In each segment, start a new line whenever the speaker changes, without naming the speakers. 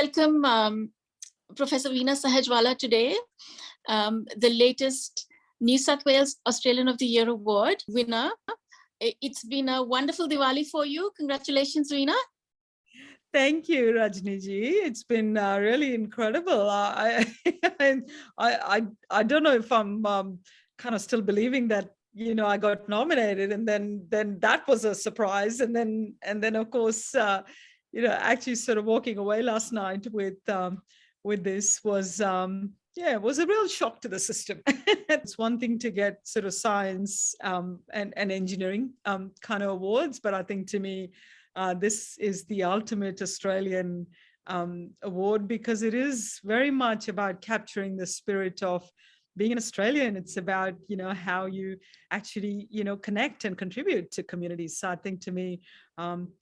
welcome Professor Veena Sahajwalla today, the latest New South Wales Australian of the Year award winner. It's been a wonderful Diwali for you. Congratulations, Veena.
Thank you, Rajni ji. It's been really incredible. I don't know if I'm kind of still believing that, you know, I got nominated, and then that was a surprise, and then of course, you know, actually sort of walking away last night with this was yeah, it was a real shock to the system. It's one thing to get sort of science and engineering kind of awards, but I think to me, this is the ultimate Australian award, because it is very much about capturing the spirit of being an Australian. It's about, you know, how you actually, you know, connect and contribute to communities. So I think to me,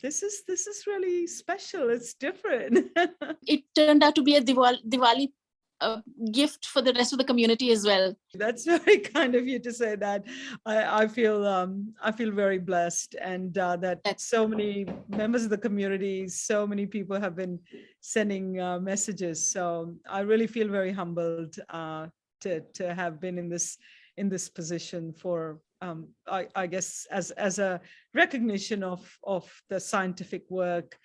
this is really special. It's different.
It turned out to be a Diwali gift for the rest of the community as well.
That's very kind of you to say that. I feel very blessed, and that so many members of the community, so many people have been sending messages. So I really feel very humbled to have been in this position for I guess as a recognition of the scientific work,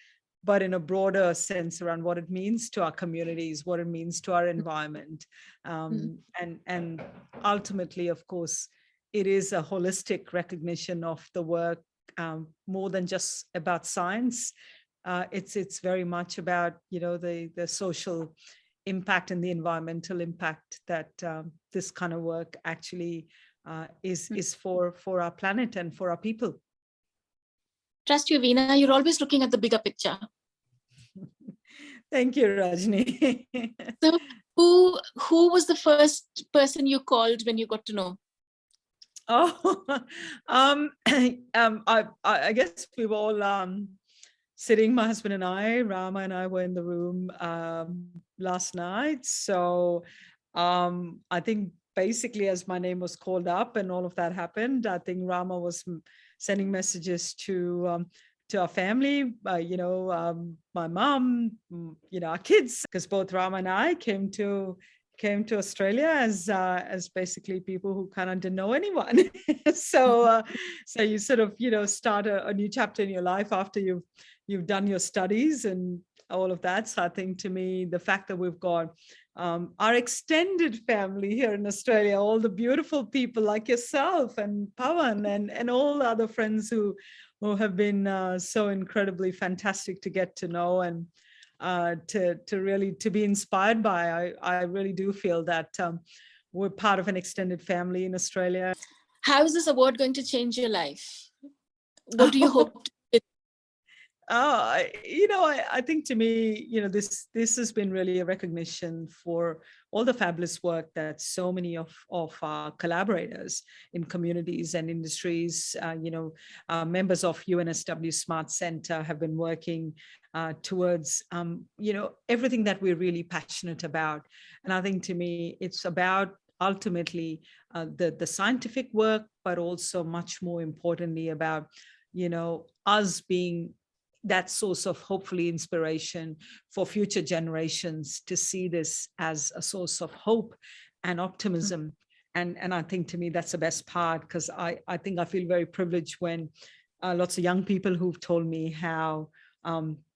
but in a broader sense around what it means to our communities, what it means to our environment. And ultimately, of course, it is a holistic recognition of the work, more than just about science. It's very much about, you know, the social impact and the environmental impact that this kind of work actually is for our planet and for our people.
Trust you, Veena, you're always looking at the bigger picture.
Thank you, Rajni.
So who was the first person you called when you got to know?
Oh, I guess we were all sitting, my husband and I, Rama and I were in the room last night. So I think basically as my name was called up and all of that happened, I think Rama was sending messages to our family, you know, my mom, you know, our kids, because both Rama and I came to Australia as basically people who kind of didn't know anyone. So you sort of, you know, start a new chapter in your life after you've done your studies and all of that. So I think to me, the fact that we've got our extended family here in Australia, all the beautiful people like yourself and Pawan and all the other friends who have been so incredibly fantastic to get to know and to really to be inspired by. I really do feel that we're part of an extended family in Australia.
How is this award going to change your life? What do you hope?
You know, I think to me, you know, this has been really a recognition for all the fabulous work that so many of our collaborators in communities and industries, you know, members of NSW Smart Centre have been working towards, you know, everything that we're really passionate about. And I think to me, it's about ultimately the scientific work, but also much more importantly about, you know, us being that source of hopefully inspiration for future generations to see this as a source of hope and optimism. And I think to me, that's the best part, because I think I feel very privileged when lots of young people who've told me how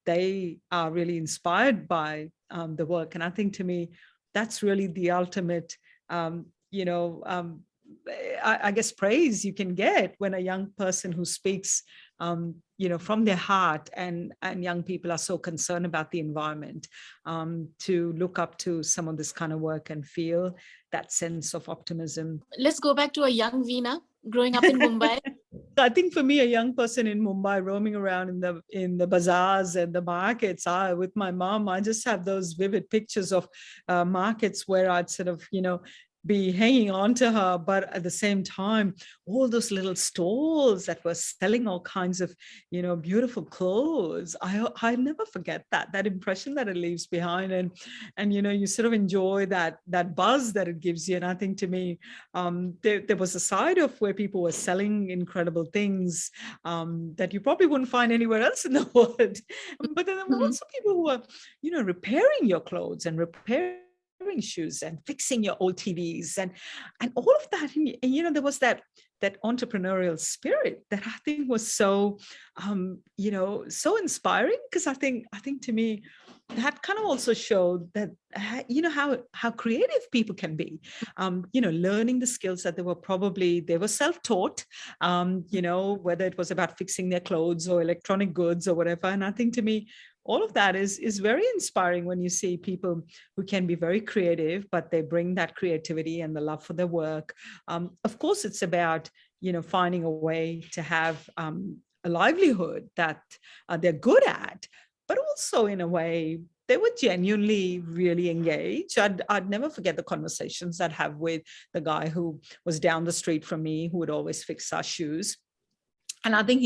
they are really inspired by the work. And I think to me, that's really the ultimate, you know, I guess praise you can get when a young person who speaks you know, from their heart, and young people are so concerned about the environment, to look up to some of this kind of work and feel that sense of optimism.
Let's go back to a young Veena growing up in Mumbai.
I think for me, a young person in Mumbai roaming around in the bazaars and the markets, with my mom, I just have those vivid pictures of markets where I'd sort of, you know, be hanging on to her, but at the same time, all those little stalls that were selling all kinds of, beautiful clothes. I never forget that impression that it leaves behind, and you sort of enjoy that buzz that it gives you. And I think, to me, there was a side of where people were selling incredible things that you probably wouldn't find anywhere else in the world. But then there were also people who were, repairing your clothes and repairing shoes and fixing your old TVs and all of that. And there was that entrepreneurial spirit that I think was so so inspiring, because I think to me that kind of also showed that how creative people can be, learning the skills that they were self-taught, whether it was about fixing their clothes or electronic goods or whatever. And I think, to me, all of that is very inspiring when you see people who can be very creative, but they bring that creativity and the love for their work. Of course, it's about, finding a way to have a livelihood that they're good at, but also in a way they were genuinely really engaged. I'd never forget the conversations I'd have with the guy who was down the street from me, who would always fix our shoes. And I think,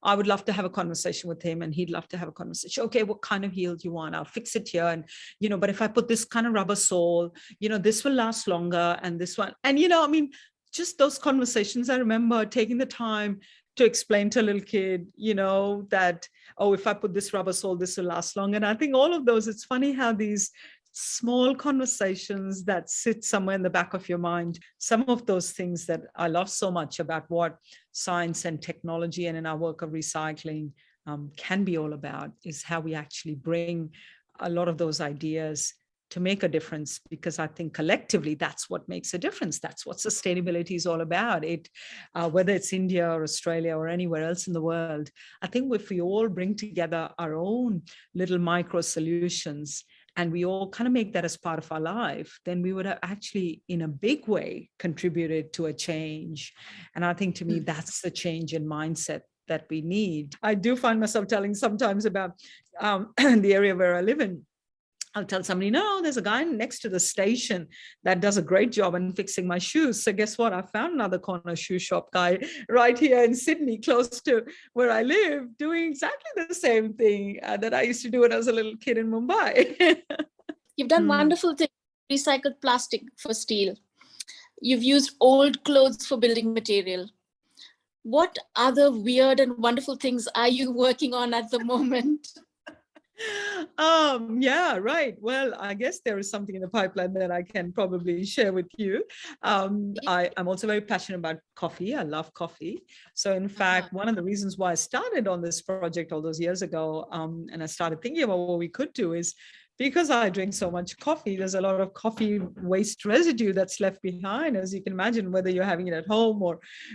I would love to have a conversation with him, and he'd love to have a conversation. Okay, what kind of heel do you want? I'll fix it here. And, but if I put this kind of rubber sole, this will last longer, and this one. And, just those conversations, I remember taking the time to explain to a little kid, that, oh, if I put this rubber sole, this will last long. And I think all of those, it's funny how these small conversations that sit somewhere in the back of your mind, some of those things that I love so much about what science and technology and in our work of recycling can be all about, is how we actually bring a lot of those ideas to make a difference, because I think collectively that's what makes a difference. That's what sustainability is all about. Whether it's India or Australia or anywhere else in the world, I think if we all bring together our own little micro solutions and we all kind of make that as part of our life, then we would have actually, in a big way, contributed to a change. And I think, to me, that's the change in mindset that we need. I do find myself telling sometimes about the area where I live in. I'll tell somebody, no, there's a guy next to the station that does a great job in fixing my shoes. So guess what? I found another corner shoe shop guy right here in Sydney, close to where I live, doing exactly the same thing that I used to do when I was a little kid in Mumbai.
You've done wonderful things. Recycled plastic for steel. You've used old clothes for building material. What other weird and wonderful things are you working on at the moment?
Yeah, right. Well, I guess there is something in the pipeline that I can probably share with you. I'm also very passionate about coffee. I love coffee. So in fact, one of the reasons why I started on this project all those years ago, and I started thinking about what we could do, is because I drink so much coffee, there's a lot of coffee waste residue that's left behind, as you can imagine, whether you're having it at home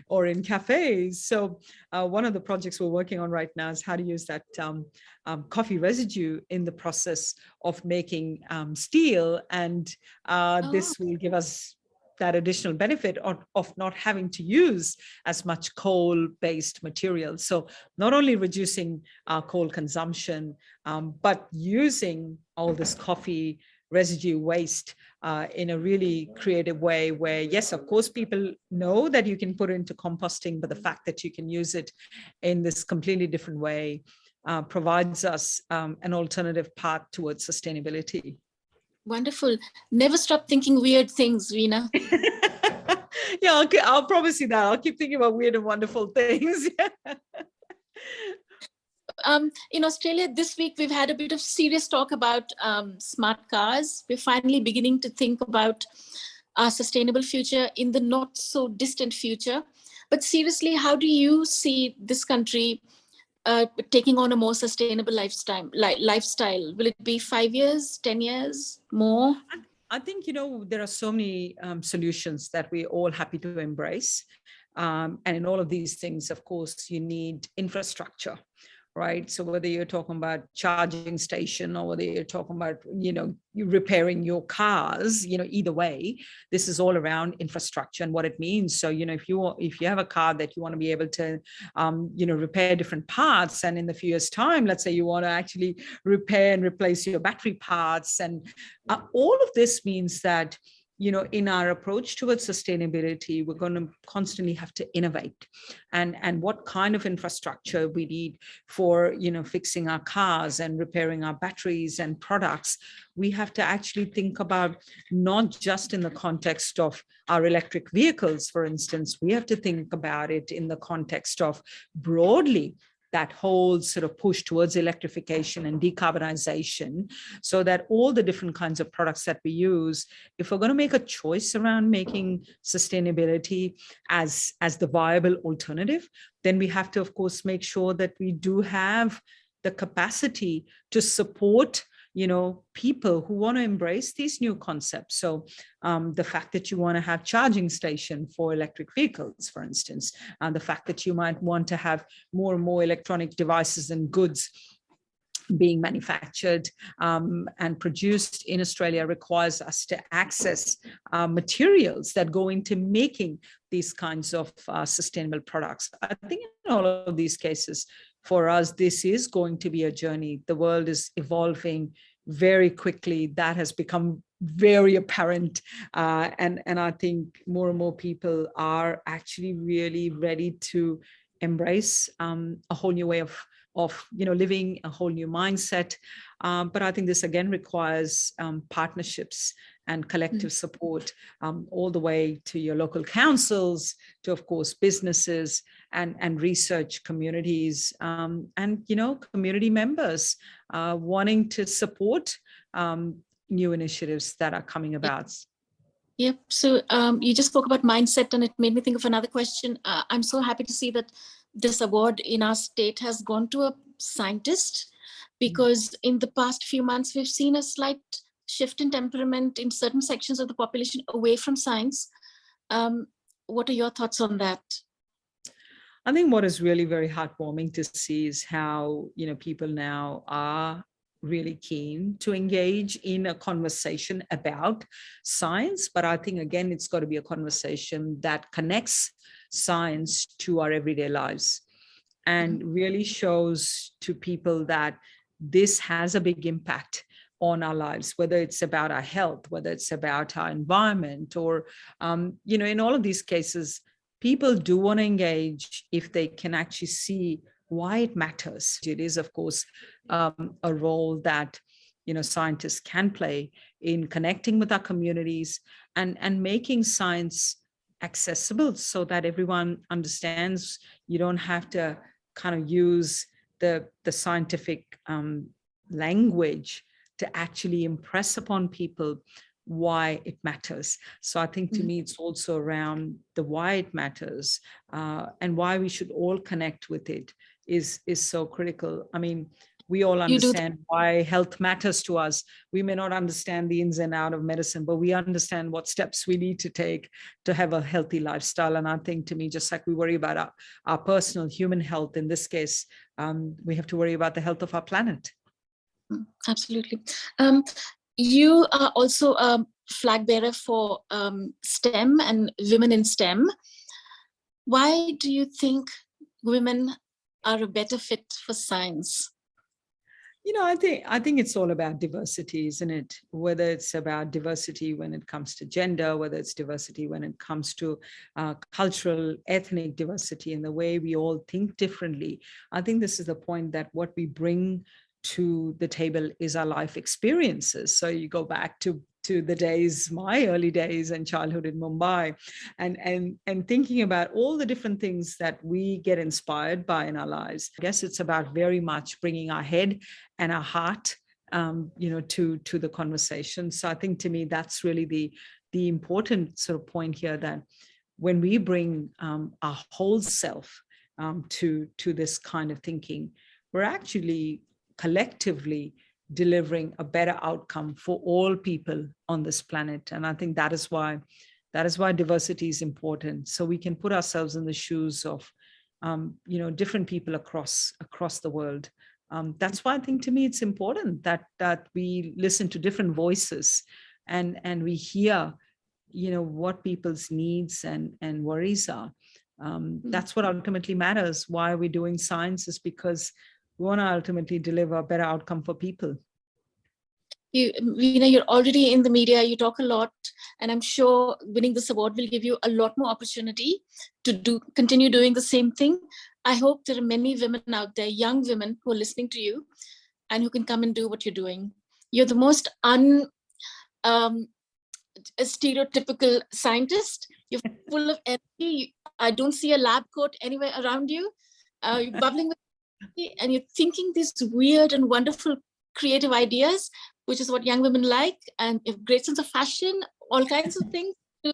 or in cafes. So one of the projects we're working on right now is how to use that coffee residue in the process of making steel. And this will give us that additional benefit of not having to use as much coal-based material. So not only reducing our coal consumption, but using all this coffee residue waste in a really creative way where, yes, of course, people know that you can put it into composting, but the fact that you can use it in this completely different way provides us an alternative path towards sustainability.
Wonderful. Never stop thinking weird things, Veena.
Yeah, I'll promise you that. I'll keep thinking about weird and wonderful things.
In Australia this week, we've had a bit of serious talk about smart cars. We're finally beginning to think about our sustainable future in the not so distant future. But seriously, how do you see this country taking on a more sustainable lifestyle? Will it be 5 years, 10 years, more?
I think, there are so many solutions that we're all happy to embrace. And in all of these things, of course, you need infrastructure, right? So whether you're talking about charging station or whether you're talking about, you repairing your cars, either way, this is all around infrastructure and what it means. So, if you have a car that you want to be able to, repair different parts, and in the few years' time, let's say you want to actually repair and replace your battery parts, and all of this means that in our approach towards sustainability, we're going to constantly have to innovate, and what kind of infrastructure we need for, fixing our cars and repairing our batteries and products. We have to actually think about not just in the context of our electric vehicles, for instance. We have to think about it in the context of broadly that whole sort of push towards electrification and decarbonization, so that all the different kinds of products that we use, if we're going to make a choice around making sustainability as the viable alternative, then we have to, of course, make sure that we do have the capacity to support people who want to embrace these new concepts. So the fact that you want to have charging station for electric vehicles, for instance, and the fact that you might want to have more and more electronic devices and goods being manufactured and produced in Australia requires us to access materials that go into making these kinds of sustainable products. I think in all of these cases, for us, this is going to be a journey. The world is evolving very quickly. That has become very apparent. And I think more and more people are actually really ready to embrace a whole new way of living, a whole new mindset. But I think this again requires partnerships and collective support, all the way to your local councils, to, of course, businesses and research communities, and community members wanting to support new initiatives that are coming about.
Yep. So you just spoke about mindset, and it made me think of another question. I'm so happy to see that this award in our state has gone to a scientist, because in the past few months, we've seen a slight shift in temperament in certain sections of the population away from science. What are your thoughts on that?
I think what is really very heartwarming to see is how, people now are really keen to engage in a conversation about science. But I think, again, it's got to be a conversation that connects science to our everyday lives and really shows to people that this has a big impact on our lives, whether it's about our health, whether it's about our environment, or, in all of these cases, people do want to engage if they can actually see why it matters. It is, of course, a role that, scientists can play in connecting with our communities and making science accessible so that everyone understands. You don't have to kind of use the scientific language to actually impress upon people why it matters. So I think to me, it's also around the why it matters and why we should all connect with it is so critical. I mean, we all understand why health matters to us. We may not understand the ins and outs of medicine, but we understand what steps we need to take to have a healthy lifestyle. And I think, to me, just like we worry about our personal human health, in this case, we have to worry about the health of our planet.
Absolutely. You are also a flag bearer for STEM and women in STEM. Why do you think women are a better fit for science?
I think it's all about diversity, isn't it? Whether it's about diversity when it comes to gender, whether it's diversity when it comes to cultural, ethnic diversity, and the way we all think differently. I think this is the point, that what we bring to the table is our life experiences. So you go back to the days, my early days and childhood in Mumbai, and thinking about all the different things that we get inspired by in our lives. I guess it's about very much bringing our head and our heart, to the conversation. So I think, to me, that's really the important sort of point here, that when we bring our whole self to this kind of thinking, we're actually collectively delivering a better outcome for all people on this planet. And I think that is why diversity is important. So we can put ourselves in the shoes of, different people across the world. That's why I think, to me, it's important that we listen to different voices and we hear, what people's needs and worries are. That's what ultimately matters. Why are we doing science? Is because we want to ultimately deliver a better outcome for people.
Veena, you're already in the media, you talk a lot, and I'm sure winning this award will give you a lot more opportunity to continue doing the same thing. I hope there are many women out there, young women who are listening to you and who can come and do what you're doing. You're the most stereotypical scientist. You're full of energy. I don't see a lab coat anywhere around you. You're bubbling with energy, and you're thinking these weird and wonderful creative ideas, which is what young women like, and a great sense of fashion, all kinds of things to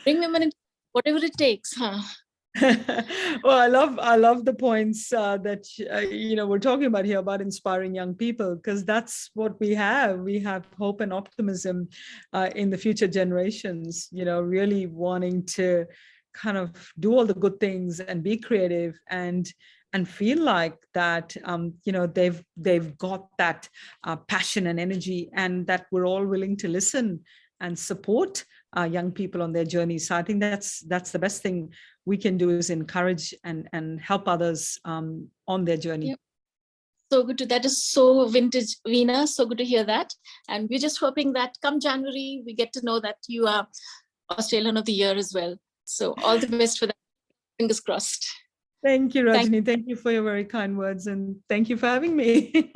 bring women into whatever it takes, huh?
Well, I love the points that we're talking about here about inspiring young people, because that's what we have. We have hope and optimism in the future generations. Really wanting to kind of do all the good things and be creative and feel like that they've got that passion and energy, and that we're all willing to listen and support young people on their journey. So I think that's the best thing we can do, is encourage and help others on their journey.
Yep. So good that is so vintage, Veena. So good to hear that. And we're just hoping that come January, we get to know that you are Australian of the Year as well. So all the best for that. Fingers crossed.
Thank you, Rajni. Thank you for your very kind words, and thank you for having me.